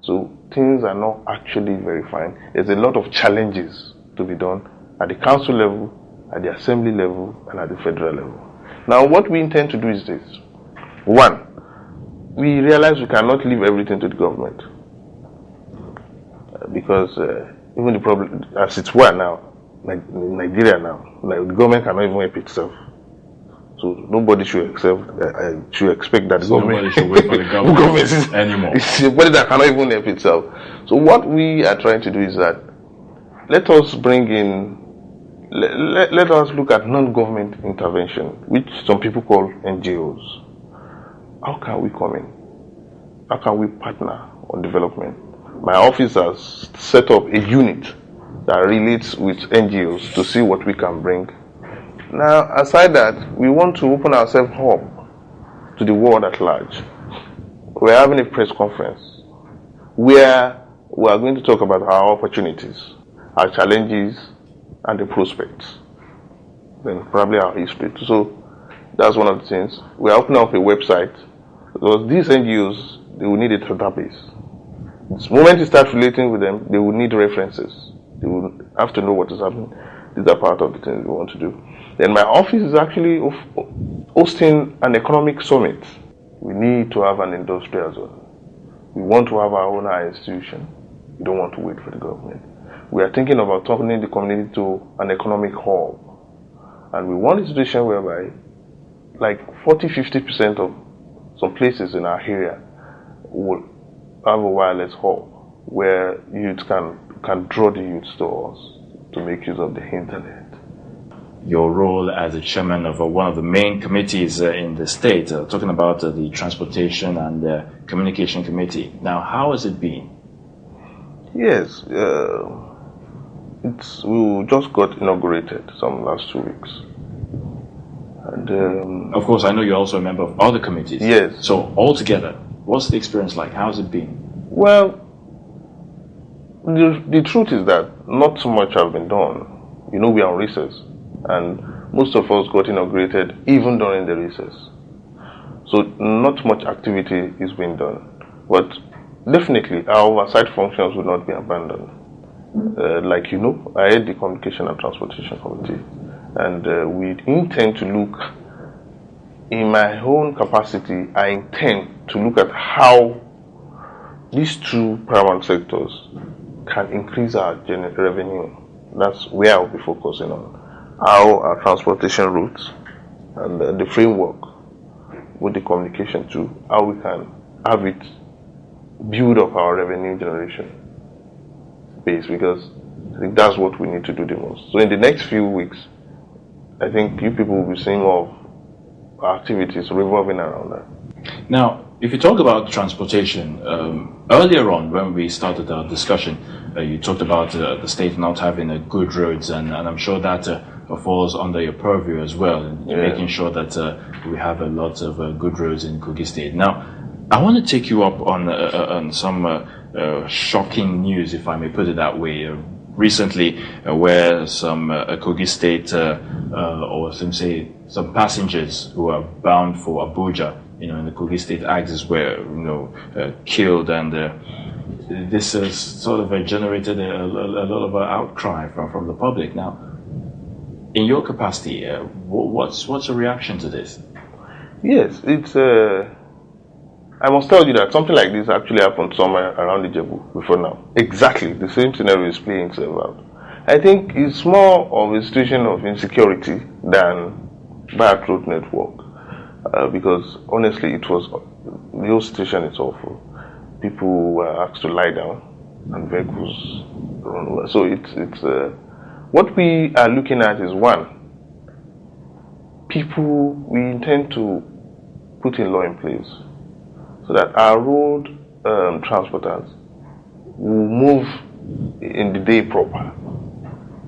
So things are not actually very fine. There's a lot of challenges to be done at the council level, at the assembly level, and at the federal level. Now, what we intend to do is this. One, we realize we cannot leave everything to the government. Because even the problem, as it's were now, like in Nigeria now, like the government cannot even help itself. So nobody should expect that the Nobody should wait for the government anymore. It's a body that cannot even help itself. So what we are trying to do is that let us bring in, let us look at non-government intervention, which some people call NGOs. How can we come in? How can we partner on development? My office has set up a unit that relates with NGOs to see what we can bring. Now, aside that, we want to open ourselves up to the world at large. We're having a press conference where we are going to talk about our opportunities, our challenges, and the prospects. Then probably our history. So that's one of the things. We're opening up a website because these NGOs, they will need a database. The moment you start relating with them, they will need references. They will have to know what is happening. These are part of the things we want to do. Then my office is actually hosting an economic summit. We need to have an industrial zone. We want to have our own higher institution. We don't want to wait for the government. We are thinking about turning the community to an economic hub. And we want a situation whereby like 40-50% of some places in our area will have a wireless hub where youth can draw the youth to us to make use of the internet. Your role as a chairman of one of the main committees in the state, talking about the Transportation and Communication Committee. Now, how has it been? Yes, we just got inaugurated some last 2 weeks. And of course, I know you're also a member of other committees. Yes. So altogether, what's the experience like? How's it been? Well, the truth is that not so much has been done. You know, we are on recess, and most of us got inaugurated even during the recess. So not much activity is being done. But definitely, our oversight functions will not be abandoned. Like you know, I head the Communication and Transportation Committee, and we intend to look, in my own capacity, I intend to look at how these two paramount sectors can increase our revenue. That's where I'll be focusing on. How our transportation routes and the framework with the communication too, how we can have it build up our revenue generation base, because I think that's what we need to do the most. So in the next few weeks, I think you people will be seeing more of our activities revolving around that. Now, if you talk about transportation, earlier on when we started our discussion, you talked about the state not having good roads, and I'm sure that falls under your purview as well, and making sure that we have a lot of good roads in Kogi State. Now, I want to take you up on some shocking news, if I may put it that way. Recently, where some Kogi State or some passengers who are bound for Abuja, in the Kogi State axis, were killed, and this has sort of generated a lot of outcry from the public. Now, in your capacity, what's your reaction to this? Yes, it's. I must tell you that something like this actually happened somewhere around Ijebu before now. Exactly the same scenario is playing itself out. I think it's more of a situation of insecurity than bad road network. Because honestly, the whole situation is awful. People were asked to lie down, and vehicles run over. So it's what we are looking at is one. We intend to put a law in place so that our road transporters will move in the day proper,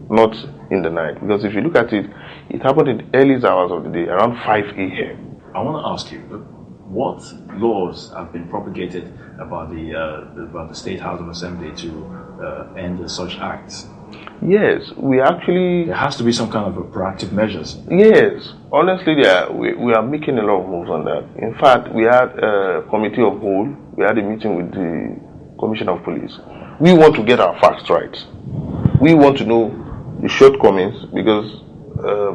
not in the night. Because if you look at it, it happened in the early hours of the day, around 5 a.m. I want to ask you, what laws have been propagated about the State House of Assembly to end such acts? Yes, there has to be some kind of proactive measures. Yes, honestly, we are making a lot of moves on that. In fact, we had a committee of whole. We had a meeting with the commissioner of police. We want to get our facts right. We want to know the shortcomings because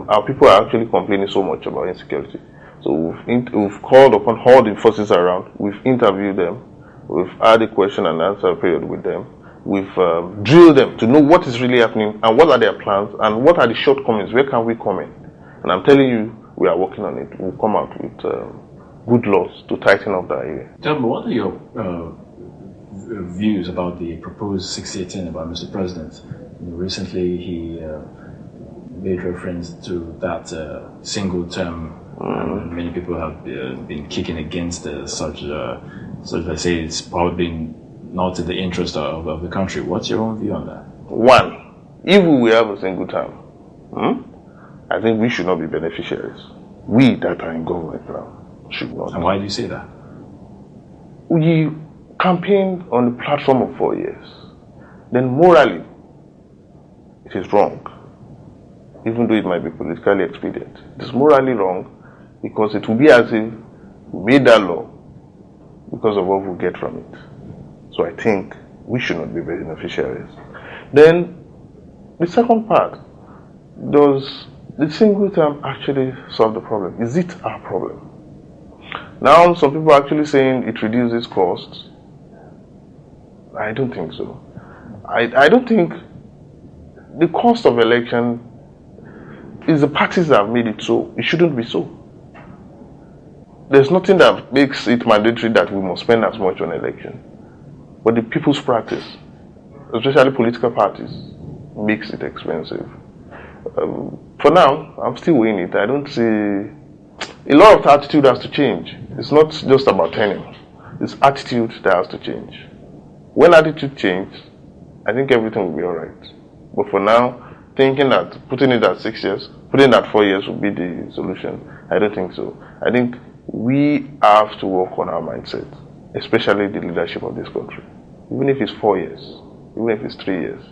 our people are actually complaining so much about insecurity. So we've called upon all the forces around. We've interviewed them. We've had a question and answer period with them. We've drilled them to know what is really happening and what are their plans and what are the shortcomings. Where can we come in? And I'm telling you, we are working on it. We'll come out with good laws to tighten up that area. Tell me, what are your views about the proposed 6-year by Mr. President? Recently, he made reference to that single term. And many people have been kicking against such. I say it's probably not in the interest of the country. What's your own view on that? One, if we have a single term, I think we should not be beneficiaries. We that are in government now should not. And why do you say that? We campaigned on the platform of 4 years. Then morally, it is wrong. Even though it might be politically expedient. It is morally wrong because it will be as if we made that law because of what we get from it. So I think we should not be beneficiaries. Then, the second part, does the single term actually solve the problem? Is it our problem? Now, some people are actually saying it reduces costs. I don't think so. I don't think the cost of election is the parties that have made it so. It shouldn't be so. There's nothing that makes it mandatory that we must spend as much on election. But the people's practice, especially political parties, makes it expensive. For now, I'm still weighing it. I don't see... A lot of attitude has to change. It's not just about tenure. It's attitude that has to change. When attitude changes, I think everything will be alright. But for now, thinking that putting it at 6 years, putting it at 4 years would be the solution, I don't think so. I think we have to work on our mindset, especially the leadership of this country. Even if it's 4 years, even if it's 3 years,